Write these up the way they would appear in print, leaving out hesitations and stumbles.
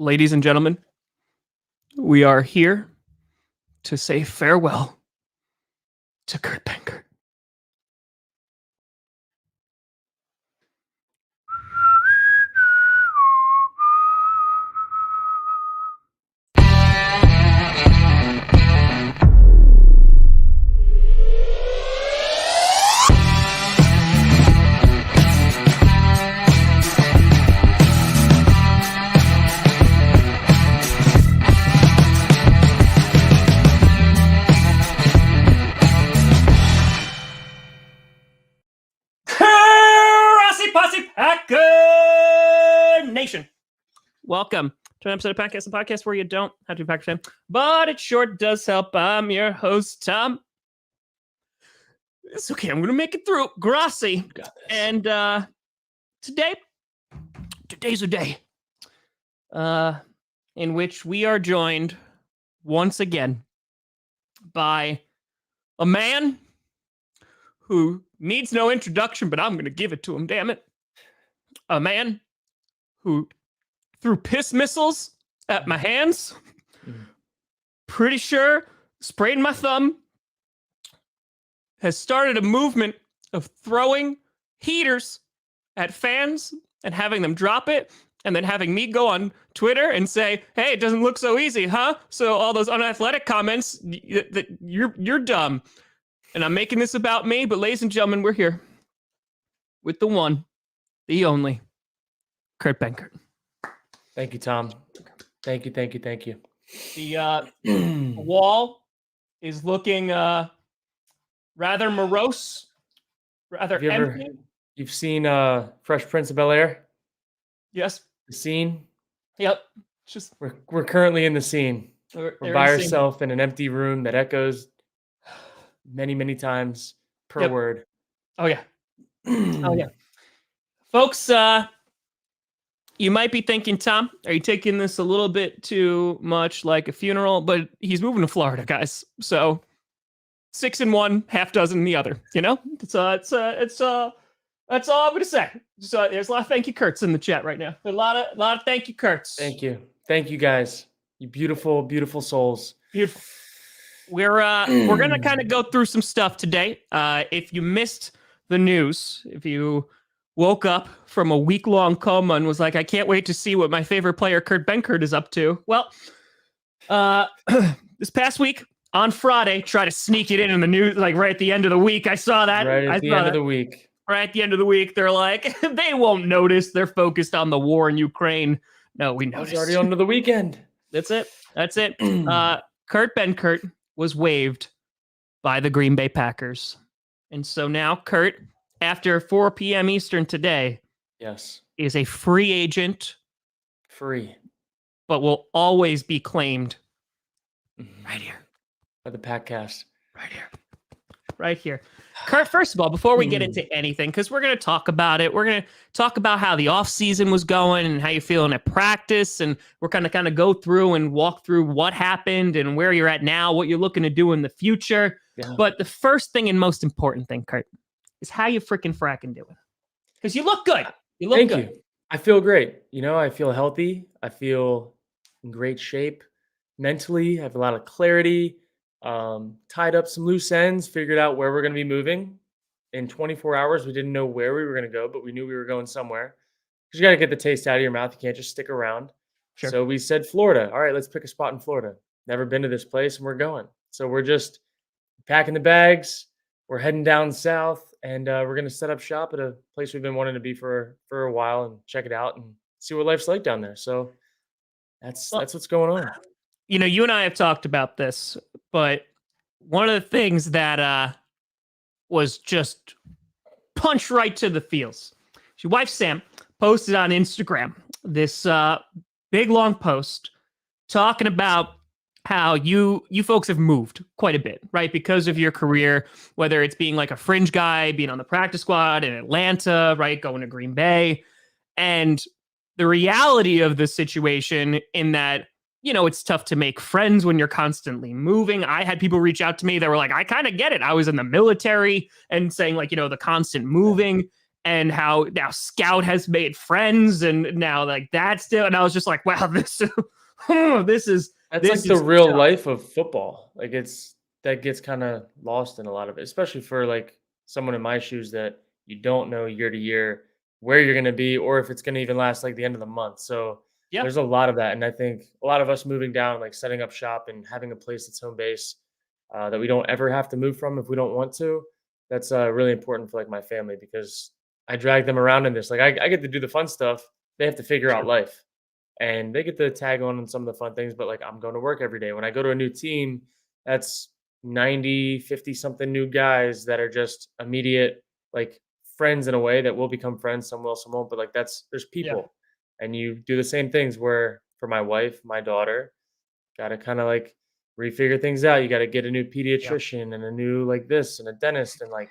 Ladies and gentlemen, we are here to say farewell to Kurt Benkert. Packer Nation. Welcome to an episode of Podcast, the podcast where you don't have to be Packer fan, but it sure does help. I'm your host, Tom. It's okay. I'm going to make it through. Grassi. And today's a day in which we are joined once again by a man who needs no introduction, but I'm going to give it to him, damn it. A man who threw piss missiles at my hands, pretty sure sprayed my thumb, has started a movement of throwing heaters at fans and having them drop it, and then having me go on Twitter and say, hey, it doesn't look so easy, huh? So all those unathletic comments, you're dumb. And I'm making this about me, but ladies and gentlemen, we're here with the one, the only, Kurt Benkert. Thank you, Tom. Thank you. The wall is looking rather morose, rather empty. You've seen Fresh Prince of Bel-Air? Yes. The scene? Yep. Just We're currently in the scene. We're by ourselves in an empty room that echoes many, many times per word. Oh, yeah. Oh, yeah. Folks, you might be thinking, Tom, are you taking this a little bit too much like a funeral? But he's moving to Florida, guys. So 6 in one, half dozen in the other. You know, it's that's all I'm gonna say. So there's a lot of thank you Kurts in the chat right now. A lot of thank you Kurts. Thank you guys. You beautiful, beautiful souls. Beautiful. We're gonna kind of go through some stuff today. If you missed the news, if you woke up from a week-long coma and was like, I can't wait to see what my favorite player, Kurt Benkert, is up to. Well, this past week, on Friday, try to sneak it in the news, like right at the end of the week. I saw that. Right at the end of the week. Right at the end of the week, they're like, they won't notice. They're focused on the war in Ukraine. No, we noticed. It's already on to the weekend. That's it. Kurt Benkert was waived by the Green Bay Packers. And so now Kurt, after 4 p.m. Eastern today, is a free agent. Free. But will always be claimed right here. By the Packcast. Right here. Kurt, first of all, before we get into anything, because we're going to talk about it, we're going to talk about how the offseason was going and how you're feeling at practice, and we're going to kind of go through and walk through what happened and where you're at now, what you're looking to do in the future. Yeah. But the first thing and most important thing, Kurt, is how you freaking fracking doing. Because you look good. Thank you. I feel great. You know, I feel healthy. I feel in great shape mentally. I have a lot of clarity. Tied up some loose ends, figured out where we're going to be moving. In 24 hours, we didn't know where we were going to go, but we knew we were going somewhere. Because you got to get the taste out of your mouth. You can't just stick around. Sure. So we said Florida. All right, let's pick a spot in Florida. Never been to this place, and we're going. So we're just packing the bags. We're heading down south, and we're going to set up shop at a place we've been wanting to be for a while and check it out and see what life's like down there. So that's what's going on. You know, you and I have talked about this, but one of the things that was just punched right to the feels. Your wife, Sam, posted on Instagram this big, long post talking about how you folks have moved quite a bit, right? Because of your career, whether it's being like a fringe guy, being on the practice squad in Atlanta, right? Going to Green Bay. And the reality of the situation in that, you know, it's tough to make friends when you're constantly moving. I had people reach out to me that were like, I kind of get it. I was in the military and saying like, you know, the constant moving. and how now Scout has made friends, and now like that's still. And I was just like, wow, this is That's this like the is real tough. life of football. Like it's that gets kind of lost in a lot of it, especially for like someone in my shoes that you don't know year to year where you're going to be or if it's going to even last like the end of the month. So Yeah, there's a lot of that, and I think a lot of us moving down, like setting up shop and having a place that's home base that we don't ever have to move from if we don't want to. That's really important for like my family because I drag them around in this. Like I get to do the fun stuff. They have to figure out sure. life and they get to tag on some of the fun things, but like I'm going to work every day. When I go to a new team, that's 90, 50 something new guys that are just immediate like friends in a way that will become friends. Some will, some won't, but like there's Yeah, people and you do the same things where for my wife, my daughter, got to kind of like refigure things out. You got to get a new yeah, pediatrician and a new like this and a dentist and like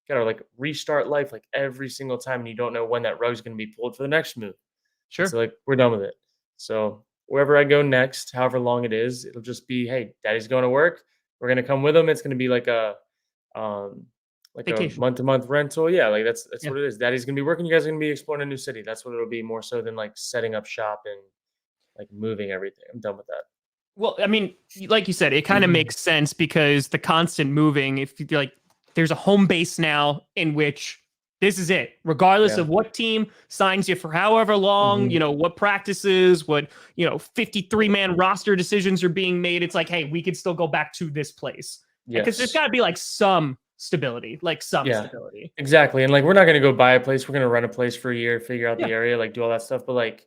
got to like restart life like every single time. And you don't know when that rug's going to be pulled for the next move. And so sure. like we're done with it. So wherever I go next, however long it is, it'll just be, hey, daddy's going to work. We're gonna come with him. It's gonna be um like a Vacation. month to month rental. Yeah, like that's Yeah. what it is. Daddy's gonna be working. You guys are gonna be exploring a new city. That's what it'll be more so than like setting up shop and like moving everything. I'm done with that. Well, I mean, like you said, it kind of makes sense because the constant moving, if you like, there's a home base now in which this is it, regardless Yeah. of what team signs you for however long, Hmm. what practices, what, 53-man roster decisions are being made. It's like, hey, we could still go back to this place. Because there's Yes. got to be like some stability, like some Yeah. stability. Exactly. And like we're not gonna go buy a place. We're gonna rent a place for a year, figure out Yeah, the area, like do all that stuff. But like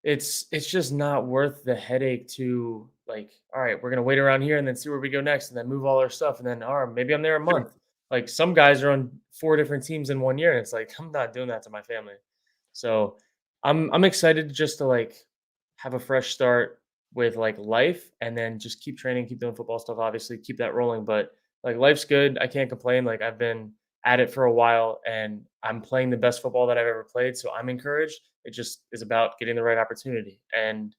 it's just not worth the headache to like, all right, we're gonna wait around here and then see where we go next and then move all our stuff and then all right, maybe I'm there a sure. month. Like some guys are on 4 different teams in 1 year, and it's like, I'm not doing that to my family. So I'm excited just to like have a fresh start with like life and then just keep training, keep doing football stuff, obviously, keep that rolling. But like life's good. I can't complain. Like I've been at it for a while and I'm playing the best football that I've ever played. So I'm encouraged. It just is about getting the right opportunity. And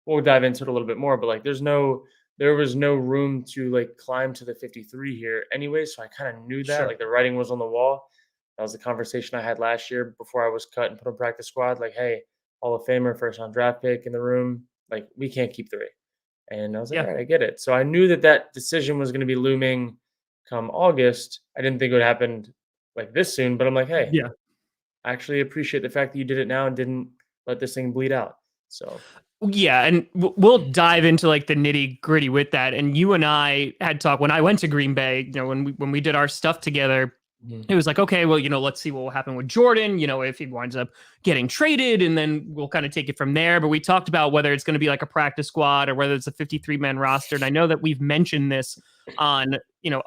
we'll dive into it a little bit more, but like there was no room to like climb to the 53 here anyway. So I kind of knew that Sure. like the writing was on the wall. That was the conversation I had last year before I was cut and put on practice squad. Like, hey, Hall of Famer, first round draft pick in the room. Like, we can't keep three. And I was like, Yeah. all right, I get it. So I knew that that decision was going to be looming come August. I didn't think it would happen like this soon, but I'm like, hey, Yeah. I actually appreciate the fact that you did it now and didn't let this thing bleed out. So, Yeah, and we'll dive into like the nitty gritty with that. And you and I had talked when I went to Green Bay. When we did our stuff together, mhm, it was like, okay, well, let's see what will happen with Jordan. If he winds up getting traded, and then we'll kind of take it from there. But we talked about whether it's going to be like a practice squad or whether it's a 53-man roster. And I know that we've mentioned this on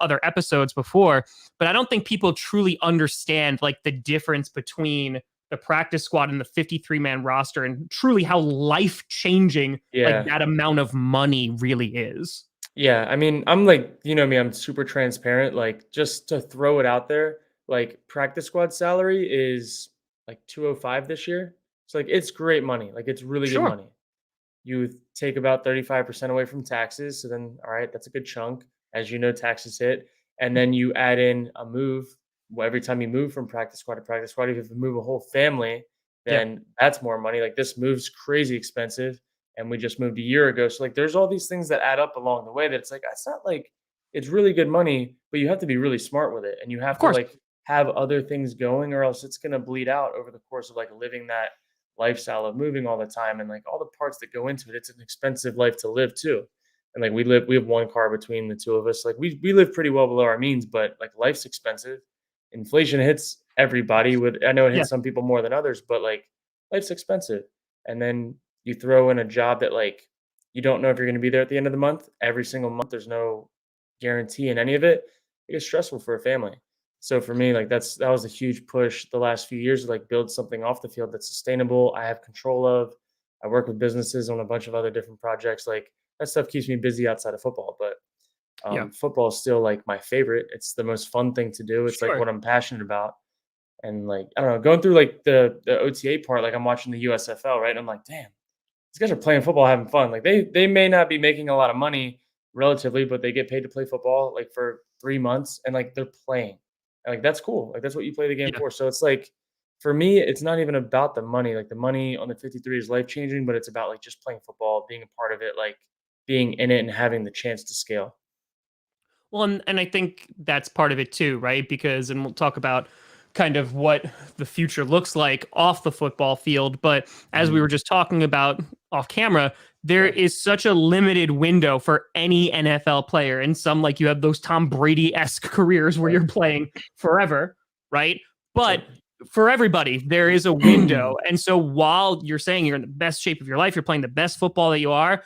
other episodes before, but I don't think people truly understand like the difference between the practice squad and the 53-man roster and truly how life changing like yeah. that amount of money really is. Yeah, I mean, I'm like, you know me, I'm super transparent. Like, just to throw it out there, like practice squad salary is like 205 this year. So like it's great money. Like it's really good Sure. money. You take about 35% away from taxes. So then, all right, that's a good chunk. As you know, taxes hit. And then you add in a move. Well, every time you move from practice squad to practice squad, if you have to move a whole family, Yeah. then that's more money. Like this move's crazy expensive. And we just moved a year ago. So like there's all these things that add up along the way that it's like, it's not like it's really good money, but you have to be really smart with it. And you Of have to course. like have other things going or else it's gonna bleed out over the course of like living that lifestyle of moving all the time and like all the parts that go into it. It's an expensive life to live too. And like we have one car between the two of us. Like we live pretty well below our means, but like life's expensive. Inflation hits everybody with I know it Yeah. hits some people more than others, but like life's expensive. And then you throw in a job that like you don't know if you're going to be there at the end of the month. Every single month there's no guarantee in any of it. It gets stressful for a family. So for me, like that was a huge push the last few years to like build something off the field that's sustainable. I have control of. I work with businesses on a bunch of other different projects. Like that stuff keeps me busy outside of football. But Yeah. football is still like my favorite. It's the most fun thing to do. It's like Sure. what I'm passionate about. And like I don't know, going through like the OTA part, like I'm watching the USFL, right? And I'm like, damn, these guys are playing football, having fun. Like they may not be making a lot of money relatively, but they get paid to play football like for 3 months and like they're playing. And, like that's cool. Like that's what you play the game Yeah. for. So it's like for me, it's not even about the money. Like the money on the 53 is life changing, but it's about like just playing football, being a part of it, like being in it and having the chance to scale. Well, and I think that's part of it too, right? Because, and we'll talk about kind of what the future looks like off the football field. But as we Mhm. were just talking about off camera, there Yeah. is such a limited window for any NFL player. And some, like, you have those Tom Brady esque careers where Yep. you're playing forever, right? But Yep. for everybody, there is a window. And so while you're saying you're in the best shape of your life, you're playing the best football that you are,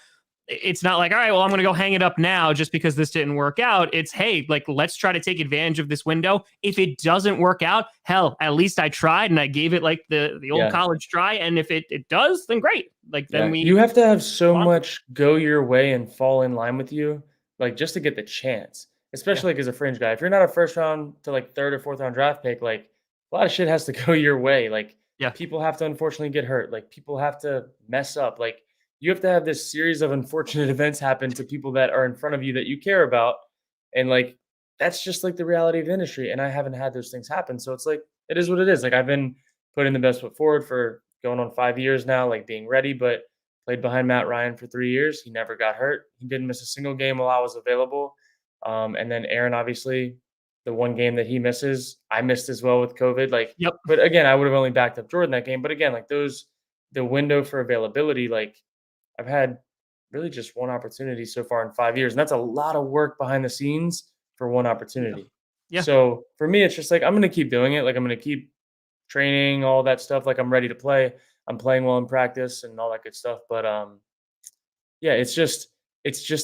it's not like, all right, well, I'm going to go hang it up now just because this didn't work out. It's, hey, like, let's try to take advantage of this window. If it doesn't work out, hell, at least I tried and I gave it like the old Yeah. college try. And if it does, then great. Like, then Yeah. we You have to have so move on. much go your way and fall in line with you, like just to get the chance, Yeah. especially like as a fringe guy. If you're not a first round to like third or fourth round draft pick, like a lot of shit has to go your way. Like Yeah. people have to unfortunately get hurt. Like people have to mess up. Like you have to have this series of unfortunate events happen to people that are in front of you that you care about. And like that's just like the reality of the industry. And I haven't had those things happen. So it's like it is what it is. Like I've been putting the best foot forward for going on 5 years now, like being ready, but played behind Matt Ryan for 3 years. He never got hurt. He didn't miss a single game while I was available. And then Aaron, obviously, the one game that he misses, I missed as well with COVID. Like, Yep. but again, I would have only backed up Jordan that game. But again, like those, the window for availability, like I've had really just one opportunity so far in 5 years. And that's a lot of work behind the scenes for one Yeah. opportunity. Yeah. So for me, it's just like I'm going to keep doing it. Like I'm going to keep training, all that stuff. Like I'm ready to play. I'm playing well in practice and all that good stuff. But yeah, it's just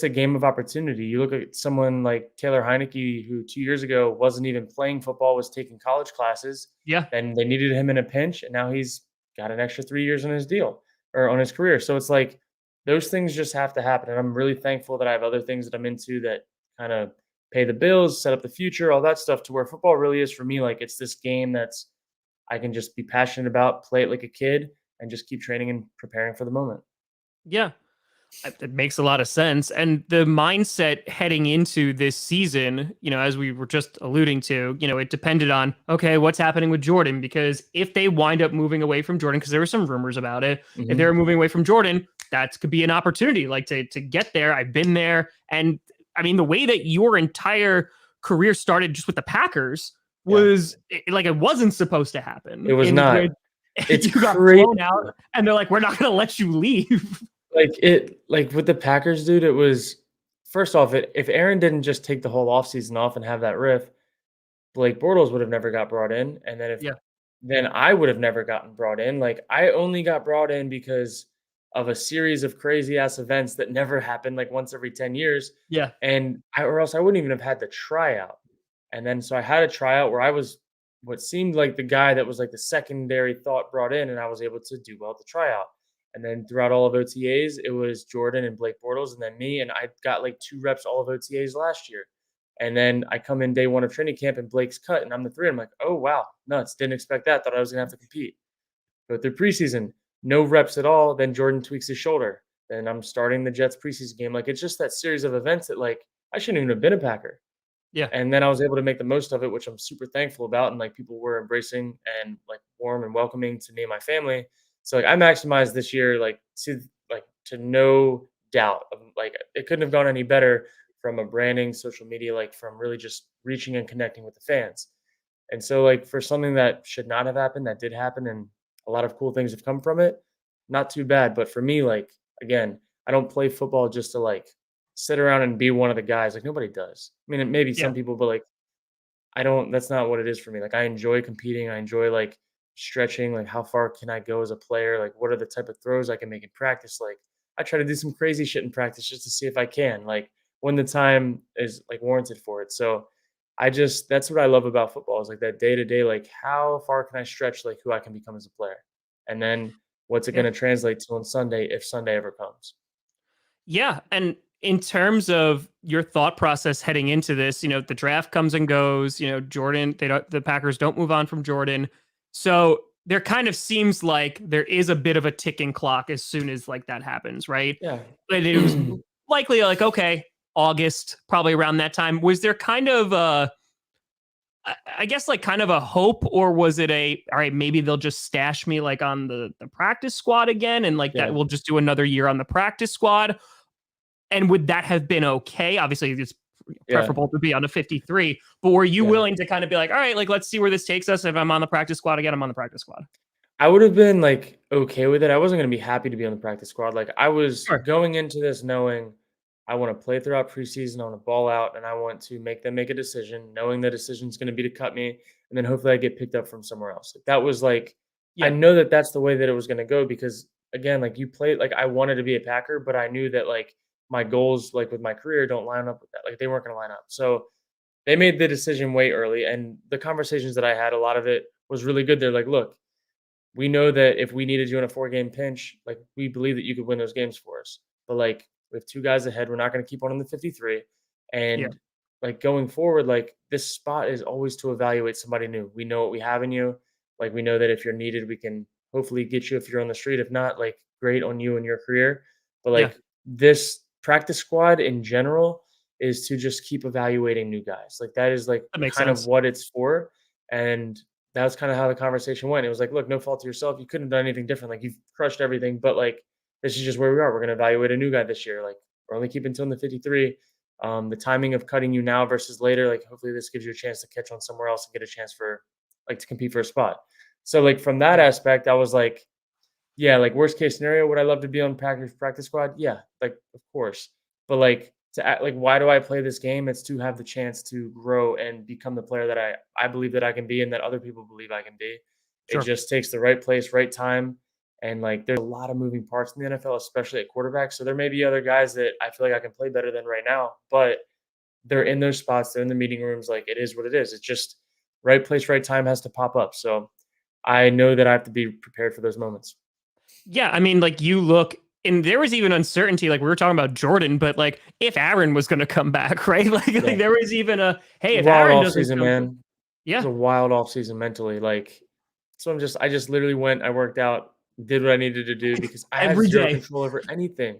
a game of opportunity. You look at someone like Taylor Heineke, who 2 years ago wasn't even playing football, was taking college classes. Yeah. Then they needed him in a pinch, and now he's got an extra 3 years on his deal or on his career. So it's like those things just have to happen. And I'm really thankful that I have other things that I'm into that kind of pay the bills, set up the future, all that stuff to where football really is for me. Like it's this game that's I can just be passionate about, play it like a kid, and just keep training and preparing for the moment. Yeah. It makes a lot of sense. And the mindset heading into this season, as we were just alluding to, it depended on, okay, what's happening with Jordan? Because if they wind up moving away from Jordan, because there were some rumors about it, if they Mhm. were moving away from Jordan, that could be an opportunity, like to get there. I've been there. And I mean, the way that your entire career started just with the Packers Yeah. was like it wasn't supposed to It happen, was in not. which It's you got crazy. flown out and they're like, we're not going to let you leave. Like with the Packers, dude, it was first off, if Aaron didn't just take the whole offseason off and have that riff, Blake Bortles would have never got brought in. And then if Yeah. then I would have never gotten brought in. Like I only got brought in because of a series of crazy ass events that never happened like once every 10 years. Yeah. And or else I wouldn't even have had the tryout. And then so I had a tryout where I was what seemed like the guy that was like the secondary thought brought in, and I was able to do well at the tryout. And then throughout all of OTAs, it was Jordan and Blake Bortles, and then me, and I got like 2 reps all of OTAs last year. And then I come in day one of training camp, and Blake's cut, and I'm the three. I'm like, oh wow, nuts! Didn't expect that. Thought I was gonna have to compete. Go through preseason, no reps at all. Then Jordan tweaks his shoulder. Then I'm starting the Jets preseason game. Like it's just that series of events that like I shouldn't even have been a Packer. Yeah. And then I was able to make the most of it, which I'm super thankful about. And like people were embracing and like warm and welcoming to me and my family. So like I maximized this year, like to no doubt. Like it couldn't have gone any better from a branding, social media, like from really just reaching and connecting with the fans. And so like for something that should not have happened, that did happen, and a lot of cool things have come from it. Not too bad. But for me, like again, I don't play football just to like sit around and be one of the guys. Like nobody does. I mean, it maybe Yeah. some people, but like I don't. That's not what it is for me. Like I enjoy competing. I enjoy like stretching. Like how far can I go as a player? Like what are the type of throws I can make in practice? Like I try to do some crazy shit in practice just to see if I can. Like when the time is like warranted for it. So I just that's what I love about football is like that day to day. Like how far can I stretch? Like who I can become as a player, and then what's it Yeah. going to translate to on Sunday if Sunday ever comes? Yeah. And in terms of your thought process heading into this, the draft comes and goes, Jordan, the Packers don't move on from Jordan. So there kind of seems like there is a bit of a ticking clock as soon as like that happens, right? Yeah. But it was likely like, okay, August, probably around that time. Was there kind of I guess like kind of a hope, or was it all right, maybe they'll just stash me like on the practice squad again, and like that Yeah, we'll just do another year on the practice squad? And would that have been okay? Obviously, it's yeah. preferable to be on a 53, but were you Yeah. willing to kind of be like, all right, like let's see where this takes us. If I'm on the practice squad again, I'm on the practice squad. I would have been, like, okay with it. I wasn't gonna be happy to be on the practice squad. Like, I was Sure. going into this knowing I wanna play throughout preseason, I wanna ball out, and I want to make them make a decision, knowing the decision's gonna be to cut me, and then hopefully I get picked up from somewhere else. Like, that was, like, I Yeah. know that that's the way that it was gonna go because, again, like, you played like, I wanted to be a Packer, but I knew that, like, my goals, like, with my career don't line up with that. Like, they weren't gonna line up. So, they made the decision way early, and the conversations that I had, a lot of it was really good. They're like, "Look, we know that if we needed you in a 4-game pinch, like, we believe that you could win those games for us. But, like, we have 2 guys ahead, we're not gonna keep one on the 53, Yeah. and, like, going forward, like, this spot is always to evaluate somebody new. We know what we have in you. Like, we know that if you're needed, we can hopefully get you if you're on the street. If not, like, great on you and your career. But, Yeah. like, this practice squad in general is to just keep evaluating new guys. Like, that is, like, That makes kind of sense. what it's for, and that was kinda how the conversation went. It was like, "Look, no fault to yourself. You couldn't have done anything different. Like, you've crushed everything, but, like, this is just where we are. We're gonna evaluate a new guy this year. Like, we're only keeping till in the 53. The timing of cutting you now versus later, like, hopefully this gives you a chance to catch on somewhere else and get a chance for like, to compete for a spot." So, like, from that Yeah. aspect, I was like, yeah, like, worst case scenario, would I love to be on Packers practice squad? Yeah, like, of course. But, like, to act like, why do I play this game? It's to have the chance to grow and become the player that I believe that I can be and that other people believe I can be. It Sure. just takes the right place, right time, and, like, there's a lot of moving parts in the NFL, especially at quarterback, so there may be other guys that I feel like I can play better than right now, but they're in those spots, they're in the meeting rooms, like, it is what it is. It's just right place, right time has to pop up, so I know that I have to be prepared for those moments. Yeah, I mean, like you look, and there was even uncertainty. Like we were talking about Jordan, but like if Aaron was going to come back, right? Like Yeah. there was even a hey, if Wild Aaron off doesn't season, come, man. It was yeah, a wild off season mentally, like, so I just literally went, I worked out, did what I needed to do because I have every 0 day, control over anything,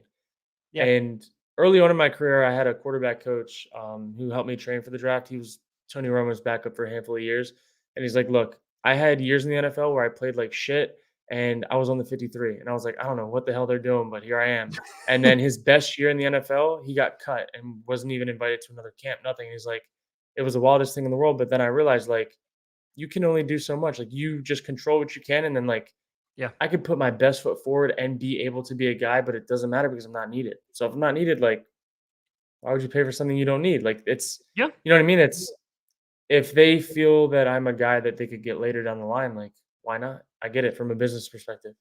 yeah, and early on in my career, I had a quarterback coach, who helped me train for the draft. He was Tony Romo's backup for a handful of years, and he's like, "Look, I had years in the NFL where I played like shit, and I was on the 53, and I was like, I don't know what the hell they're doing, but here I am." And then his best year in the NFL, he got cut and wasn't even invited to another camp, nothing. He's like, "It was the wildest thing in the world," but then I realized, like, you can only do so much. Like, you just control what you can, and then, like, yeah. I could put my best foot forward and be able to be a guy, but it doesn't matter because I'm not needed. So if I'm not needed, like, why would you pay for something you don't need? Like, it's, Yeah. you know what I mean? It's, if they feel that I'm a guy that they could get later down the line, like, why not? I get it from a business perspective.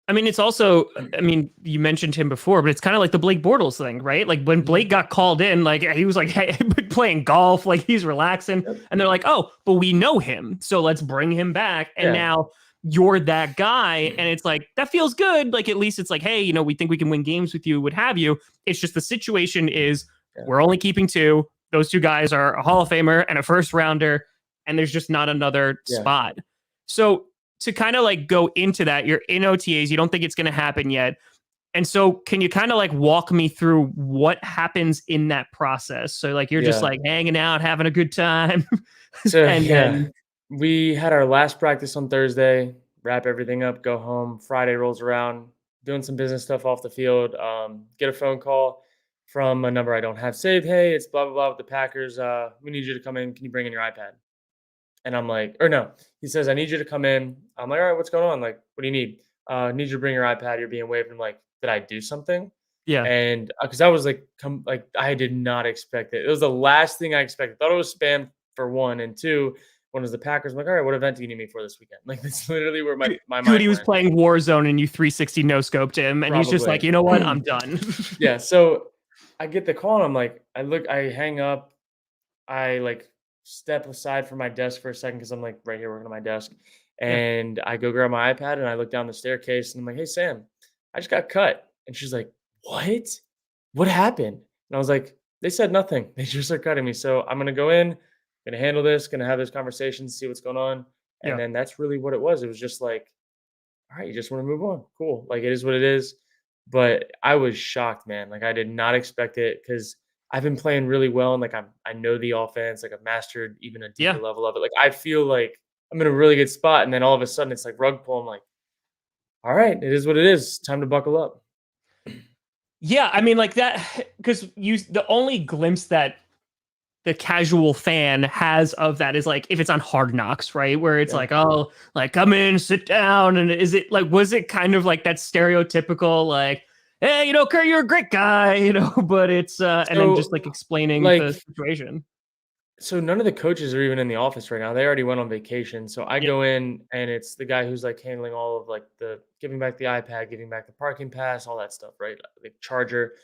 I mean, it's also, I mean, you mentioned him before, but it's kind of like the Blake Bortles thing, right? Like when Mhm. Blake got called in, like he was like, hey, playing golf, like he's relaxing. Yep. And they're like, oh, but we know him. So let's bring him back. And Yeah. now you're that guy. And it's like, that feels good. Like at least it's like, hey, we think we can win games with you, what have you. It's just the situation is Yeah. we're only keeping two. Those two guys are a Hall of Famer and a first rounder. And there's just not another Yeah. spot. So to kind of like go into that, you're in OTAs, you don't think it's going to happen yet. And so can you kind of like walk me through what happens in that process? So like you're just Yeah. like hanging out, having a good time. So, And yeah, then we had our last practice on Thursday, wrap everything up, go home. Friday rolls around, doing some business stuff off the field. Get a phone call from a number I don't have saved. "Hey, it's blah blah blah with the Packers. We need you to come in. Can you bring in your iPad?" And I'm like, or no, he says, "I need you to come in." I'm like, "All right, what's going on? Like, what do you need?" I need you to bring your iPad. You're being waived." I'm like, did I do something? yeah, And because I was like, like, I did not expect it. It was the last thing I expected. Thought it was spam for one, and two, when it was the Packers, I'm like, all right, what event do you need me for this weekend? Like, that's literally where my dude, mind he was went. playing Warzone and you 360 no scoped him, and he's just like, Probably. you know what? I'm done. Yeah. So I get the call, and I'm like, I hang up, I like step aside from my desk for a second because I'm like right here working on my desk. Yeah. And I go grab my iPad and I look down the staircase and I'm like, "Hey Sam, I just got cut." And she's like, "What? What happened?" And I was like, "They said nothing. They just are cutting me. So I'm gonna go in, gonna handle this, gonna have this conversation, see what's going on." And Yeah. then that's really what it was. It was just like, all right, you just want to move on. Cool. Like, it is what it is. But I was shocked, man. Like, I did not expect it because I've been playing really well, and like I know the offense, like I've mastered even a deeper Yeah. level of it. Like I feel like I'm in a really good spot, and then all of a sudden it's like rug pull. I'm like, all right, it is what it is. Time to buckle up. Yeah, I mean, like that, because the only glimpse that the casual fan has of that is like if it's on Hard Knocks, right? Where it's Yeah. like, oh, like come in, sit down, and is it like was it kind of like that stereotypical like, hey, Kurt, you're a great guy, but it's and then just So like explaining the like situation. So none of the coaches are even in the office right now. They already went on vacation. So I Yeah. go in and it's the guy who's like handling all of like the giving back the iPad, giving back the parking pass, all that stuff, right? The charger.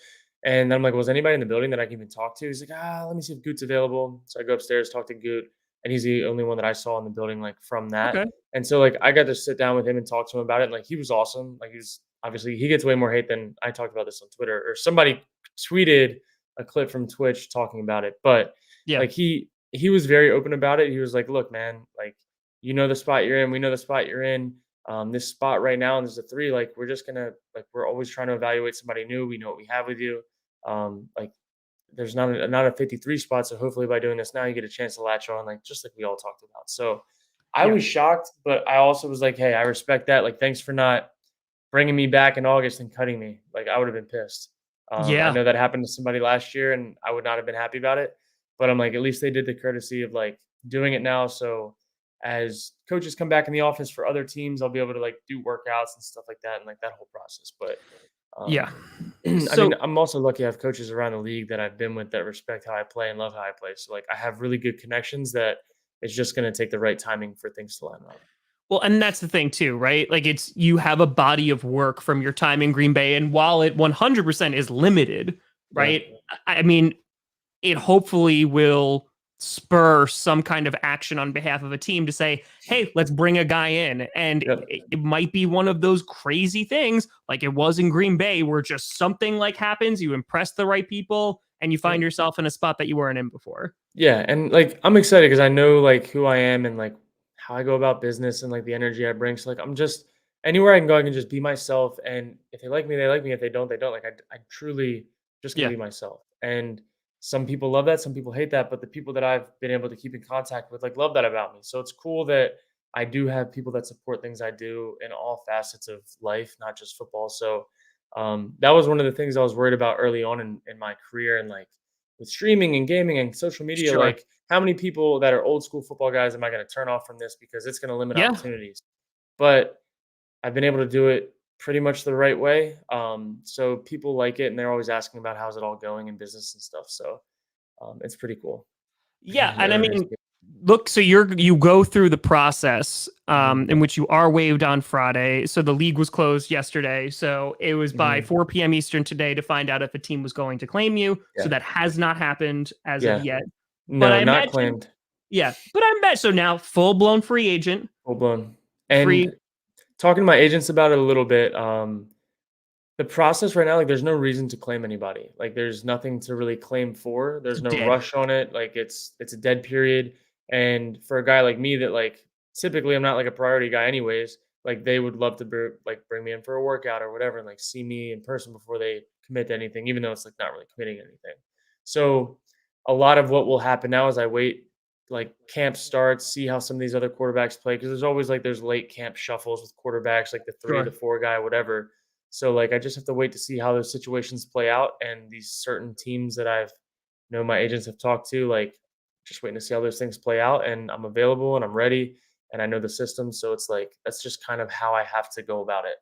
And then I'm like, was anybody in the building that I can even talk to? He's like, let me see if Goot's available. So I go upstairs, talk to Goot, and he's the only one that I saw in the building like from that. Okay. And so like I got to sit down with him and talk to him about it. And like he was awesome. Like he's obviously he gets way more hate than I talked about this on Twitter or somebody tweeted a clip from Twitch talking about it. But Yeah. like he was very open about it. He was like, "Look, man, like you know the spot you're in. We know the spot you're in. This spot right now, and there's a three. Like we're just gonna like we're always trying to evaluate somebody new. We know what we have with you. Like there's not a 53 spot. So hopefully by doing this now, you get a chance to latch on, like just like we all talked about. So I Yeah. was shocked, but I also was like, hey, I respect that. Like thanks for not bringing me back in August and cutting me. Like I would have been pissed. I Yeah. know that happened to somebody last year, and I would not have been happy about it. But I'm like, at least they did the courtesy of like doing it now. So as coaches come back in the office for other teams, I'll be able to like do workouts and stuff like that, and like that whole process. But Yeah. I mean, So I'm also lucky I have coaches around the league that I've been with that respect how I play and love how I play. So like I have really good connections that it's just going to take the right timing for things to line up. well, and that's the thing too, right? Like it's you have a body of work from your time in Green Bay, and while it 100% is limited, Yeah. right? I mean, it hopefully will spur some kind of action on behalf of a team to say, hey, let's bring a guy in. And Yep. it might be one of those crazy things like it was in Green Bay where just something like happens, you impress the right people, and you find Yep. yourself in a spot that you weren't in before. Yeah, and like I'm excited because I know like who I am and like how I go about business and like the energy I bring. So like I'm just anywhere I can go, I can just be myself. And if they like me, they like me. If they don't, they don't. Like I truly just can Yeah. be myself. And some people love that, some people hate that. But the people that I've been able to keep in contact with like love that about me. So it's cool that I do have people that support things I do in all facets of life, not just football. So that was one of the things I was worried about early on in my career and like with streaming and gaming and social media, Sure. like how many people that are old school football guys am I going to turn off from this because it's going to limit Yeah. opportunities? But I've been able to do it pretty much the right way. So people like it and they're always asking about how's it all going in business and stuff. So it's pretty cool. Yeah, It and I really is. mean, look, so you go through the process Mhm, in which you are waived on Friday. So the league was closed yesterday. So it was by mhm. 4 p.m. Eastern today to find out if a team was going to claim you. So Yeah. that has not happened as of Yeah. yet. But No, I not imagine, claimed. yeah, but I bet so now full blown free agent, Full blown. free And talking to my agents about it a little bit, the process right now, like, there's no reason to claim anybody. Like, there's nothing to really claim for. There's no dead. rush on it. Like, it's a dead period. And for a guy like me that like typically I'm not like a priority guy anyways, like they would love to bring me in for a workout or whatever and like see me in person before they commit to anything, even though it's like not really committing to anything. So a lot of what will happen now is I wait like camp starts, see how some of these other quarterbacks play because there's always like there's late camp shuffles with quarterbacks, like the three, the Sure. four guy, whatever. So like I just have to wait to see how those situations play out and these certain teams that I've know my agents have talked to, like just waiting to see how those things play out. And I'm available and I'm ready and I know the system. So it's like that's just kind of how I have to go about it.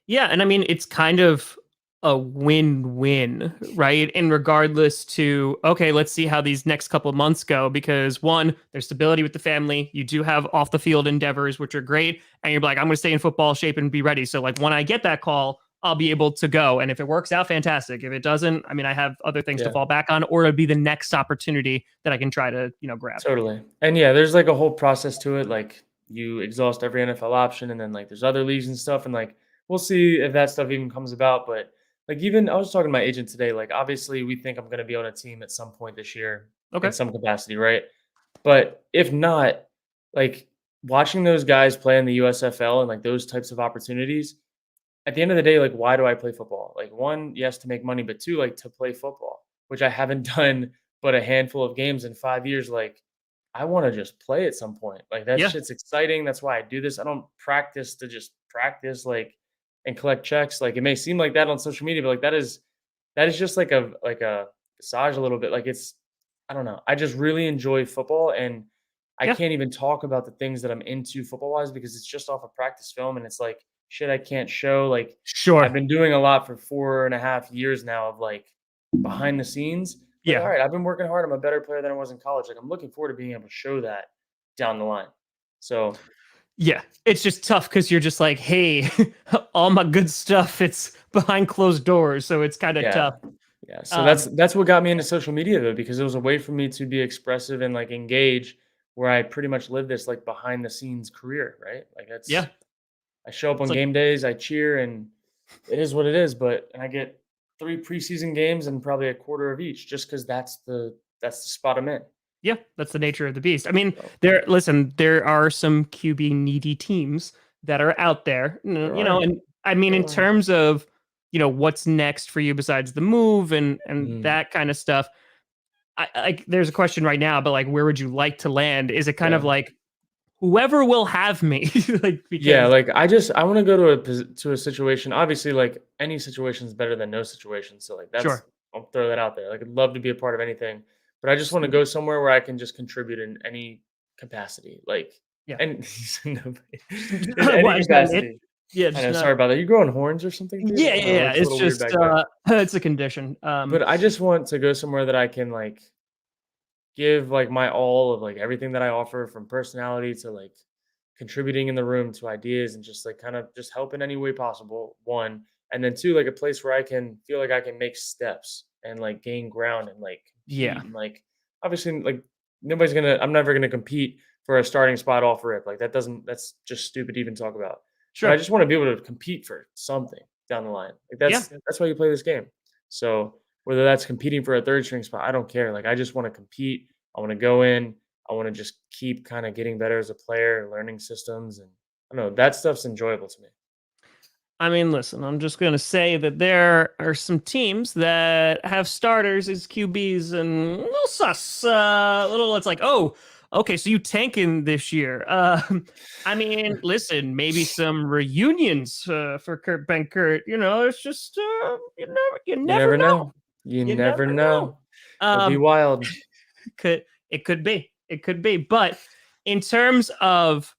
Yeah, and I mean it's kind of a win-win, right? And regardless to okay, let's see how these next couple of months go because one, there's stability with the family. You do have off the field endeavors which are great and you're like I'm going to stay in football shape and be ready. So like when I get that call, I'll be able to go and if it works out fantastic. If it doesn't, I mean I have other things to Yeah, fall back on or it'll be the next opportunity that I can try to, grab. totally. And yeah, there's like a whole process to it. Like you exhaust every NFL option and then like there's other leagues and stuff. And like we'll see if that stuff even comes about. But like even I was talking to my agent today, like obviously we think I'm gonna be on a team at some point this year in Okay. some capacity, right? But if not, like watching those guys play in the USFL and like those types of opportunities, at the end of the day, like why do I play football? Like one, yes, to make money, but two, like to play football. which I haven't done but a handful of games in 5 years, like I want to just play at some point. Like that Yeah. shit's exciting. That's why I do this. I don't practice to just practice like and collect checks. Like it may seem like that on social media, but like that is just like a massage a little bit. Like it's I don't know. I just really enjoy football and I Yeah. can't even talk about the things that I'm into football wise because it's just off a practice film and it's like shit I can't show. Like I've Sure. been doing a lot for 4.5 years now of like behind the scenes. Like, all Yeah. right, I've been working hard. I'm a better player than I was in college. Like I'm looking forward to being able to show that down the line. So Yeah. It's just tough because you're just like, hey, all my good stuff, it's behind closed doors. So it's kind of yeah. tough. Yeah. So Um, that's what got me into social media though, because it was a way for me to be expressive and like engage where I pretty much live this like behind the scenes career, right? Like yeah. that's I show up It's on like, game days, I cheer, and it is what it is. But and I get 3 preseason games and probably a quarter of each, just because that's the spot I'm in. yeah, that's the nature of the beast. I mean, So there are some QB needy teams that are out there, there are, and I mean, in there are. terms of, what's next for you besides the move and Mm, that kind of stuff. Like, there's a question right now, but like, where would you like to land? Is it kind of yeah, like whoever will have me, like yeah. because Like I want to go to to a situation. Obviously, like any situation is better than no situation. So like that's sure, I'll throw that out there. Like I'd love to be a part of anything, but I just want to go somewhere where I can just contribute in any capacity. Like yeah, and nobody- in well, any I just not it, capacity. yeah, I just know, not sorry about that. You growing horns or something, dude? yeah, I yeah, don't know, it yeah. looks a It's little weird just back there. it's a condition. But I just want to go somewhere that I can like give like my all of like everything that I offer from personality to like contributing in the room to ideas and just like kind of just help in any way possible. One, and then two, like a place where I can feel like I can make steps and like gain ground and like Yeah, compete and like obviously like I'm never gonna compete for a starting spot off rip. Like that's just stupid to even talk about. But I sure, just want to be able to compete for something down the line. Like yeah. that's why you play this game. So whether that's competing for a third string spot, I don't care. Like I just want to compete. I want to go in. I want to just keep kind of getting better as a player, learning systems, and I don't know that stuff's enjoyable to me. I mean, listen, I'm just going to say that there are some teams that have starters as QBs and a little sus. It's like, oh, okay, so you tanking this year. I mean, listen, maybe some reunions for Kurt Benkert. It's just you You never never know. know. You You never never know. know. It'll be wild. Could it could be. It could be. But in terms of,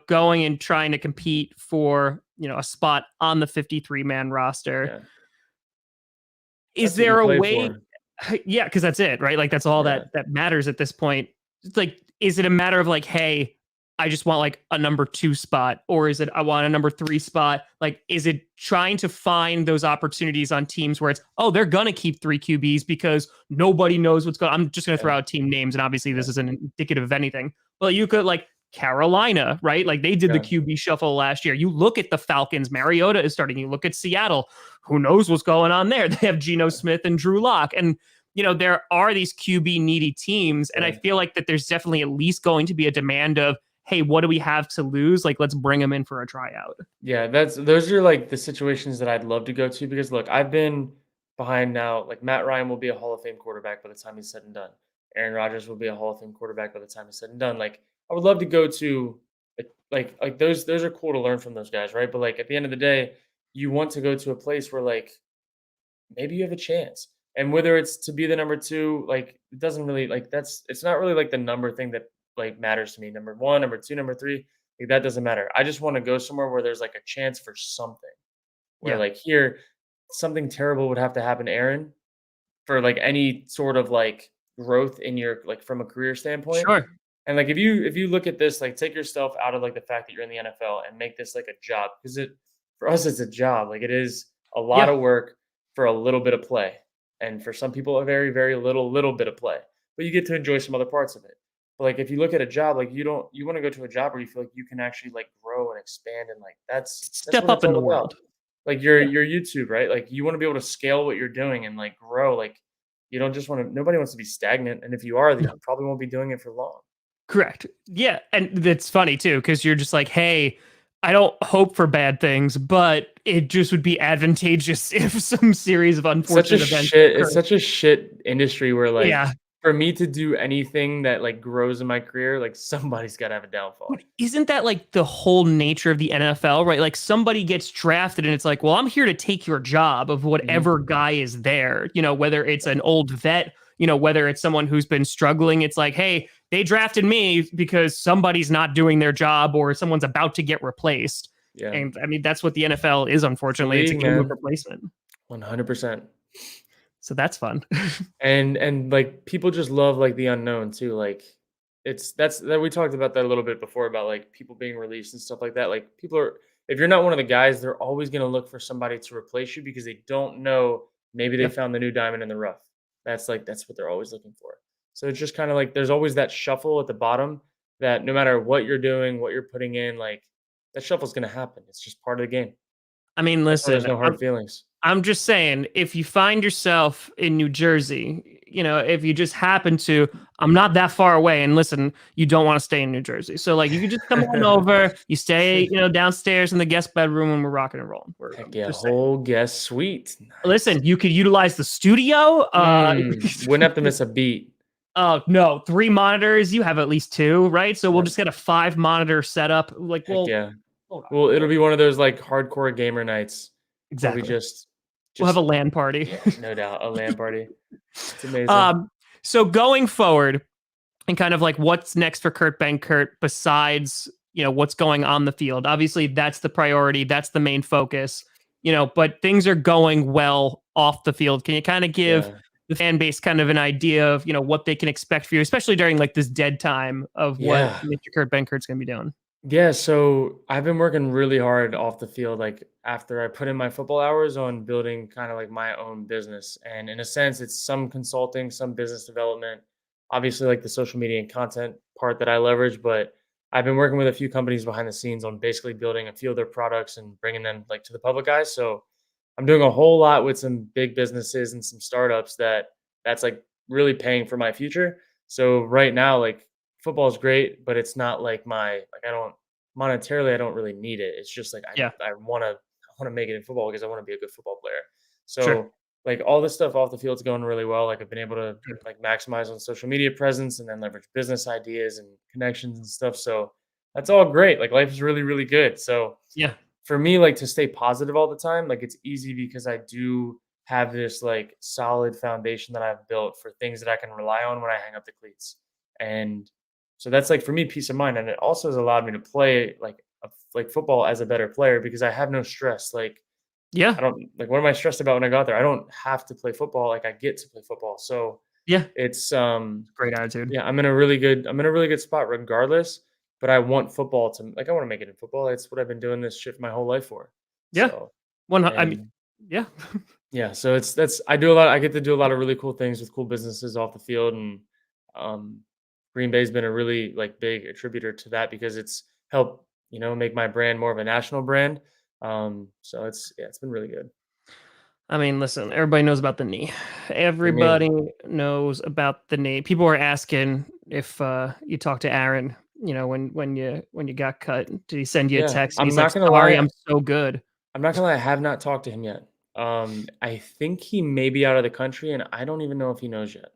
going and trying to compete for, a spot on the 53-man roster, Yeah, is that's what you there a play way? for. Yeah, because that's it, right? Like that's all Yeah, that matters at this point. It's like, is it a matter of like, hey, I just want like a number 2 spot, or is it I want a number 3 spot? Like, is it trying to find those opportunities on teams where it's, oh, they're gonna keep 3 QBs because nobody knows what's going. I'm just gonna yeah, throw out team names, and obviously yeah, this isn't indicative of anything. But you could like Carolina, right? Like they did the yeah, QB shuffle last year. You look at the Falcons, Mariota is starting. You look at Seattle, who knows what's going on there? They have Geno Smith and Drew Lock, and there are these QB needy teams, and I yeah. feel like that there's definitely at least going to be a demand of, hey, what do we have to lose? Like, let's bring them in for a tryout. Yeah, those are like the situations that I'd love to go to because look, I've been behind now. Like Matt Ryan will be a Hall of Fame quarterback by the time he's said and done. Aaron Rodgers will be a Hall of Fame quarterback by the time he's said and done. Like I would love to go to like those are cool to learn from those guys, right? But like at the end of the day, you want to go to a place where like maybe you have a chance. And whether it's to be the number 2, like it doesn't really like it's not really like the number thing that like matters to me. Number 1, number 2, number 3, like that doesn't matter. I just want to go somewhere where there's like a chance for something. Where Yeah, like here something terrible would have to happen to Aaron for like any sort of like growth in your like from a career standpoint. sure. And like if you look at this, like take yourself out of like the fact that you're in the NFL and make this like a job because it for us it's a job. Like it is a lot Yeah, of work for a little bit of play. And for some people a very, very little bit of play. But you get to enjoy some other parts of it. But like if you look at a job, like you want to go to a job where you feel like you can actually like grow and expand and like that's step what up it's in all the about. world. Like your Yeah, your YouTube, right? Like you want to be able to scale what you're doing and like grow. Like you don't just want to nobody wants to be stagnant. And if you are, then no, you probably won't be doing it for long. correct. Yeah, and that's funny too because you're just like, hey, I don't hope for bad things, but it just would be advantageous if some series of Such a unfortunate events shit it's occurred. such a shit industry where, like, Yeah. for me to do anything that, like, grows in my career, like, somebody's gotta have a But downfall. isn't that like the whole nature of the NFL, right? Like somebody gets drafted and it's like, well, I'm here to take your job of Mhm. whatever guy is there, whether it's an old vet, whether it's someone who's been struggling. It's like, hey, they drafted me because somebody's not doing their job or someone's about to get replaced. Yeah. And I mean, that's what the NFL is, It's the unfortunately. It's a league, game of man. replacement. 100%. So that's fun. And, like, people just love, like, the unknown too, like, that's that we talked about that a little bit before about, like, people being released and stuff like that, like, people are if you're not one of the guys, they're always gonna look for somebody to replace you because they don't know, maybe they Yeah. found the new diamond in the rough. That's what they're always looking for. So it's just kinda like there's always that shuffle at the bottom that no matter what you're doing, what you're putting in, like, that shuffle's gonna happen. It's just part of the game. I mean, That's why there's listen, no hard feelings. I'm just saying, if you find yourself in New Jersey, if you just happen to, I'm not that far away. And listen, you don't want to stay in New Jersey. So, like, you could just come on over, you stay, downstairs in the guest bedroom and we're rocking and rolling. Heck I'm yeah, just saying. whole guest suite. Nice. Listen, you could utilize the studio. Wouldn't have to miss a beat. No, 3 monitors. You have at least two, right? So we'll Yep. just get a 5 monitor setup. Like, Heck well, yeah. hold on. Well, it'll be one of those, like, hardcore gamer nights where we Exactly. just We'll have a just LAN party. yeah, no doubt, a LAN party. It's amazing. um, so going forward, and kind of like what's next for Kurt Benkert besides what's going on the field. Obviously, that's the priority. That's the main focus. But things are going well off the field. Can you kind of give Yeah. the fan base kind of an idea of what they can expect for you, especially during like this dead time of what Yeah. Mr. Kurt Benkert's going to be doing? Yeah, so I've been working really hard off the field, like, after I put in my football hours on building kinda like my own business, and in a sense, it's some consulting, some business development, obviously, like, the social media and content part that I leverage, but I've been working with a few companies behind the scenes on basically building a few of their products and bringing them, like, to the public eye, so I'm doing a whole lot with some big businesses and some startups that's, like, really paying for my future. So right now, like, football is great, but it's not like I don't monetarily, I don't really need it. It's just like Yeah, I wanna make it in football because I wanna be a good football player. sure. So, like, all this stuff off the field's going really well. Like, I've been able to, Good. like, maximize on social media presence and then leverage business ideas and connections and stuff. So that's all great. Like, life is really, really good. So Yeah, for me, like, to stay positive all the time, like, it's easy because I do have this, like, solid foundation that I've built for things that I can rely on when I hang up the cleats. And so that's, like, for me, peace of mind. And it also has allowed me to play like football as a better player because I have no stress. Like, yeah, I don't like, what am I stressed about when I go out there? I don't have to play football. Like, I get to play football. So yeah. it's Great attitude. yeah, I'm in a really good spot regardless, but I want football to like, I wanna make it in football. That's what I've been doing this shit my whole life for. Yeah. So, I mean, and yeah. yeah, so I get to do a lot of really cool things with cool businesses off the field, and, um, Green Bay's been a really, like, big attributor to that because it's helped, make my brand more of a national brand. So it's been really good. I mean, listen, everybody knows about the knee. The knee. Everybody knows about the knee. People are asking if you talked to Aaron, when you got cut. Did he send you a Yeah, text? And he's like, "Sorry, I'm so good." I'm not gonna lie, I have not talked to him yet. I think he may be out of the country, and I don't even know if he knows yet.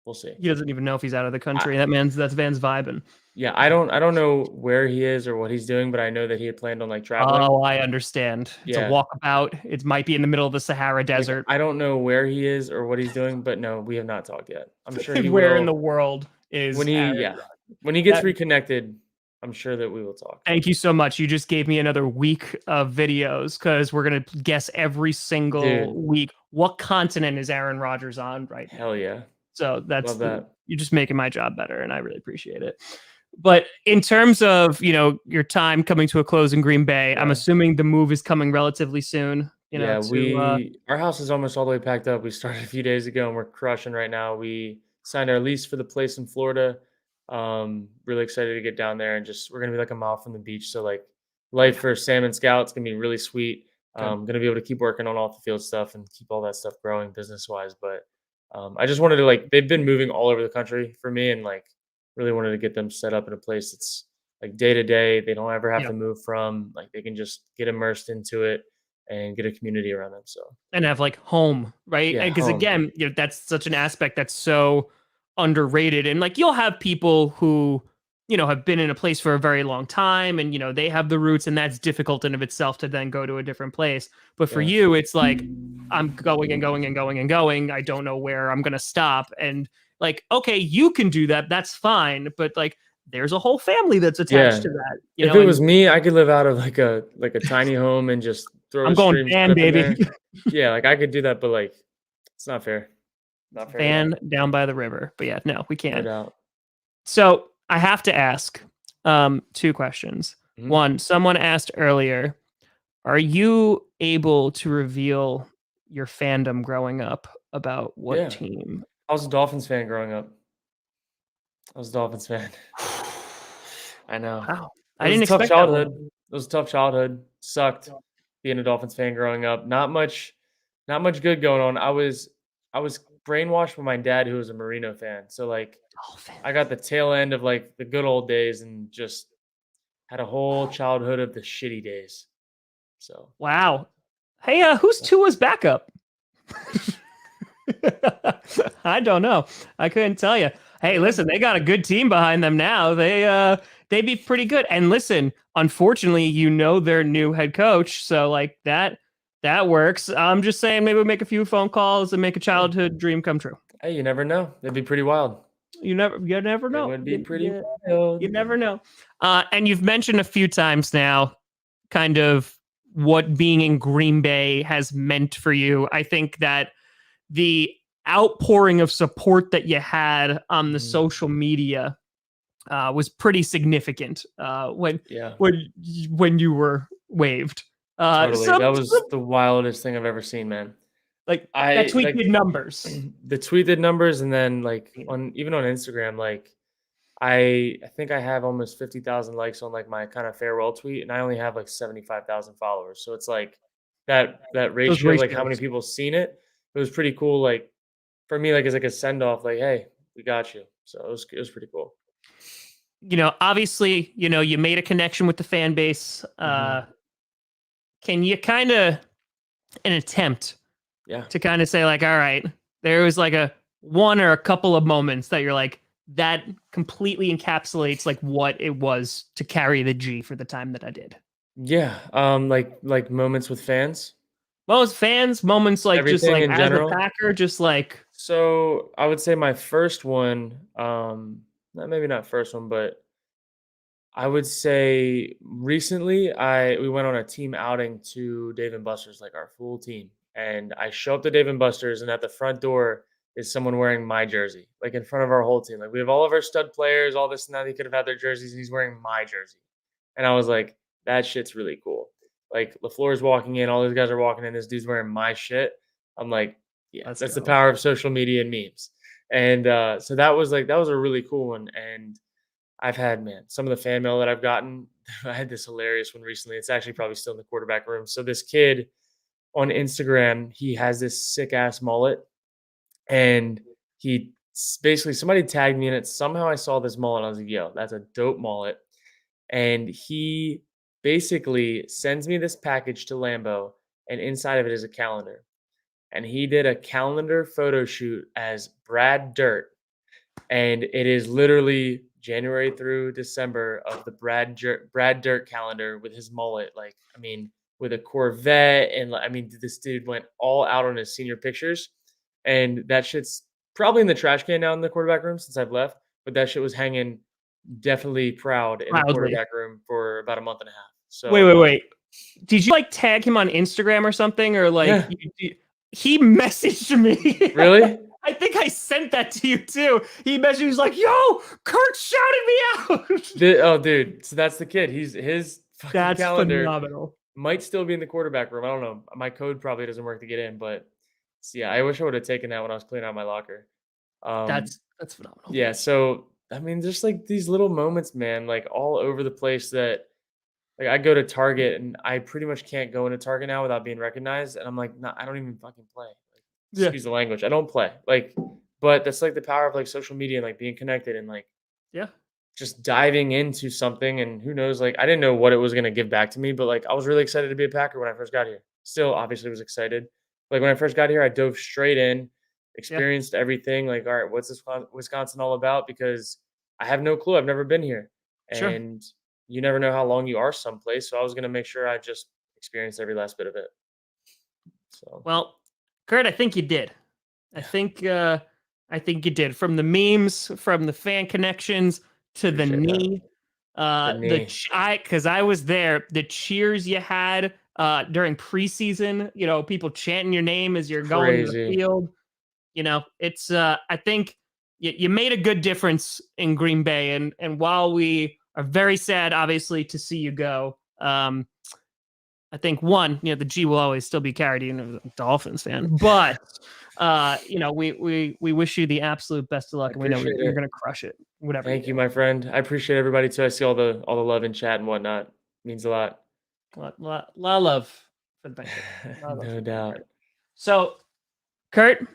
We'll see. He doesn't even know if he's out of the I country. That's Van's vibing. Yeah, I don't know where he is or what he's doing, but I know that he had planned on, like, traveling. Oh, I understand. It's a Yeah, walkabout. It might be in the middle of the Sahara like, Desert. I don't know where he is or what he's doing, but no, we have not talked yet. I'm sure he Where in the will world when is he Aaron yeah, Rodgers? when he gets That reconnected, I'm sure that we will talk. Thank you so much. You just gave me another week of videos because we're gonna guess every single Dude, week what continent is Aaron Rodgers on right now. hell yeah. So Love that's that. you're just making my job better, and I really appreciate it. But in terms of your time coming to a close in Green Bay, I'm Yeah. assuming the move is coming relatively soon. Yeah, To our house is almost all the way packed up. We started a few days ago and we're crushing right now. We signed our lease for the place in Florida. Really excited to get down there and just we're gonna be like a mile from the beach. So, like, life yeah, for Salmon Scouts gonna be really sweet. good. Gonna be able to keep working on off the field stuff and keep all that stuff growing business wise. But I just wanted to, like, they've been moving all over the country for me and, like, really wanted to get them set up in a place that's like day to day. They don't ever have Yeah, to move from, like, they can just get immersed into it. and get a community around them. So and have like home, right? yeah, Because home. again, that's such an aspect that's so underrated. And like you'll have people who, have been in a place for a very long time and they have the roots and that's difficult in of itself to then go to a different place. But for Yeah. you, it's like I'm going and going and going and going. I don't know where I'm gonna stop. And like, okay, you can do that. That's fine. But like there's a whole family that's attached Yeah. to that, If it was and me, I could live out of like a tiny home and just throw I'm a going stream van, set up in baby. there. Yeah, like I could do that, but like it's not fair. Not fair at all. Van down by the river. But yeah, no, we No can't. doubt. So I have to ask two questions. Mhm. One, someone asked earlier, are you able to reveal your fandom growing up about what Yeah. team? I was a Dolphins fan growing up. I was a Dolphins fan. I know. Wow. It I was a didn't tough expect that childhood. one. It was a tough childhood. Sucked being a Dolphins fan growing up. Not much good going on. I was brainwashed by my dad who was a Marino fan. So like I got the tail end of like the good old days and just had a whole childhood of the shitty days. So Wow. Hey, who's Tua's backup? I don't know. I couldn't tell you. Hey, yeah. listen, they got a good team behind them now. They'd be pretty good. And listen, unfortunately, their new head coach, so like that works. I'm just saying maybe we'll make a few phone calls and make a Yeah. childhood dream come true. Hey, you never know. It'd be pretty wild. You never It know. would be pretty You wild. never know. And you've mentioned a few times now kind of what being in Green Bay has meant for you. I think that the outpouring of support that you had on the Mhm. social media was pretty significant Yeah. when you were waived. Totally. Some That was the wildest thing I've ever seen, man. like that I tweet like did numbers. the tweeted numbers and then like even on Instagram, like I think I have almost 50,000 likes on like my kind of farewell tweet and I only have like 75,000 followers. So it's like that Those ratio of like how many ratios. people seen it. It was pretty cool. Like for me, like it's like a send off, like, hey, we got you. So it was pretty cool. Obviously, you made a connection with the fan base. Hmm. Can you kind of an attempt Yeah. to kind of say like, all right, there was like a one or a couple of moments that you're like, that completely encapsulates like what it was to carry the G for the time that I did. Yeah. Like moments with fans, Most fans, moments like just everything like in as a general. Packer, just like So I would say my first one, maybe not first one, but I would say recently we went on a team outing to Dave and Buster's, like our full team. And I show up to Dave and Buster's and at the front door is someone wearing my jersey, like in front of our whole team. Like we have all of our stud players, all this and that. He could have had their jerseys and he's wearing my jersey. And I was like, that shit's really cool. Like LaFleur's walking in, all these guys are walking in, this dude's wearing my shit. I'm like, yeah, let's that's the go. power of social media and memes. And so that was a really cool one. And I've had, man, some of the fan mail that I've gotten. I had this hilarious one recently. It's actually probably still in the quarterback room. So this kid on Instagram, he has this sick ass mullet, and basically somebody tagged me in it. Somehow I saw this mullet. And I was like, "Yo, that's a dope mullet." And he basically sends me this package to Lambo, and inside of it is a calendar. And he did a calendar photo shoot as Brad Dirt, and it is literally January through December of the Brad Dirt calendar with his mullet. Like, I mean, with a Corvette, and I mean, this dude went all out on his senior pictures, and that shit's probably in the trash can now in the quarterback room since I've left. But that shit was hanging definitely proud in the Proudly. quarterback room for about a month and a half. Wait, So wait, wait. Did you like tag him on Instagram or something, or like yeah, he messaged me? really, I think I sent that to you too. He messaged. He was like, "Yo, Kurt shouted me out." oh dude, so that's the kid. His fucking That's calendar phenomenal. might still be in the quarterback room. I don't know. My code probably doesn't work to get in, but yeah, I wish I would have taken that when I was cleaning out my locker. Um, That's phenomenal. yeah, so I mean, just like these little moments, man, like all over the place that like I go to Target and I pretty much can't go into Target now without being recognized. And I'm like, no, I don't even fucking play. Like, Yeah, excuse the language. I don't play. Like, but that's like the power of like social media and like being connected and like yeah. just diving into something. And who knows, like I didn't know what it was gonna give back to me, but like I was really excited to be a Packer when I first got here. still obviously was excited. Like when I first got here, I dove straight in, Yeah, experienced everything. Like, all right, what's this Wisconsin all about? Because I have no clue. I've never been here, sure. and you never know how long you are someplace. So I was gonna make sure I just experienced every last bit of it. So Well, Kurt, I think you did. I yeah, think uh I think you did. From the memes, from the fan connections to the appreciate that. knee. The The knee, because I was there, the cheers you had during preseason, people chanting your name as you're going to the crazy. field. It's I think you made a good difference in Green Bay, and while we are very sad, obviously, to see you go, I think one, the G will always still be carried, even as a Dolphins fan. But we wish you the absolute best of I luck, and we know appreciate you're it. gonna crush it, whatever you Thank do. you, my friend. I appreciate everybody too. I see all the love in chat and whatnot. Means a lot. Lot of love for the Benkert. Lot of love No for the doubt. Benkert. So, Kurt,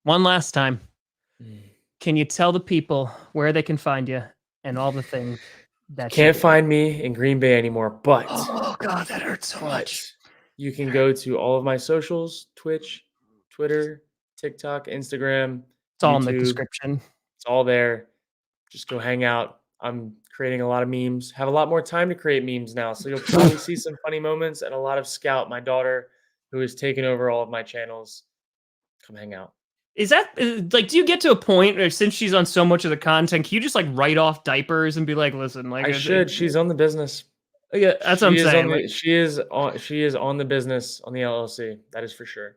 one last time, Mm. can you tell the people where they can find you and all the things that you Can't do? find me in Green Bay anymore, Oh God, that hurts so but much. you can go to all of my socials, Twitch, Twitter, TikTok, Instagram, It's all in the YouTube. description. It's all there. Just go hang out. I'm creating a lot of memes. Have a lot more time to create memes now. So you'll probably see some funny moments and a lot of Scout, my daughter, who has taken over all of my channels. Come hang out. Like, do you get to a point where since she's on so much of the content, can you just like write off diapers and be like, listen, like, I should. She's on the business. yeah, that's what I'm saying. Like, She is on the business on the LLC. That is for sure.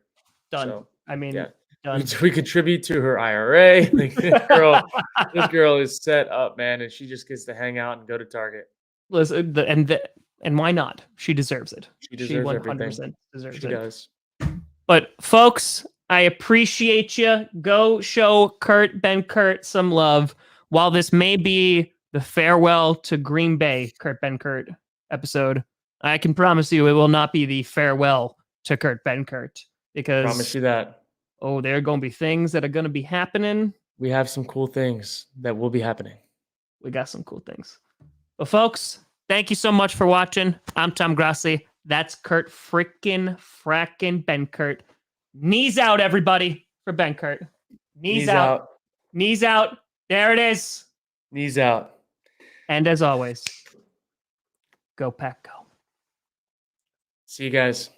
done. So I mean, yeah, done. we contribute to her IRA. Like this girl is set up, man, and she just gets to hang out and go to Target. Listen, and why not? She deserves it. She She deserves everything. 100% deserves She it. does. But folks, I appreciate you. Go show Kurt Benkert some love. While this may be the farewell to Green Bay Kurt Benkert episode, I can promise you it will not be the farewell to Kurt Benkert Promise because you that. there are going to be things that are going to be happening. We have some cool things that will be happening. We got some cool things. But folks, thank you so much for watching. I'm Tom Grassi. That's Kurt frackin' Benkert. Knees out, everybody, for Benkert. Knees out. Knees out. There it is. Knees out. And as always, go Pack, go. See you guys.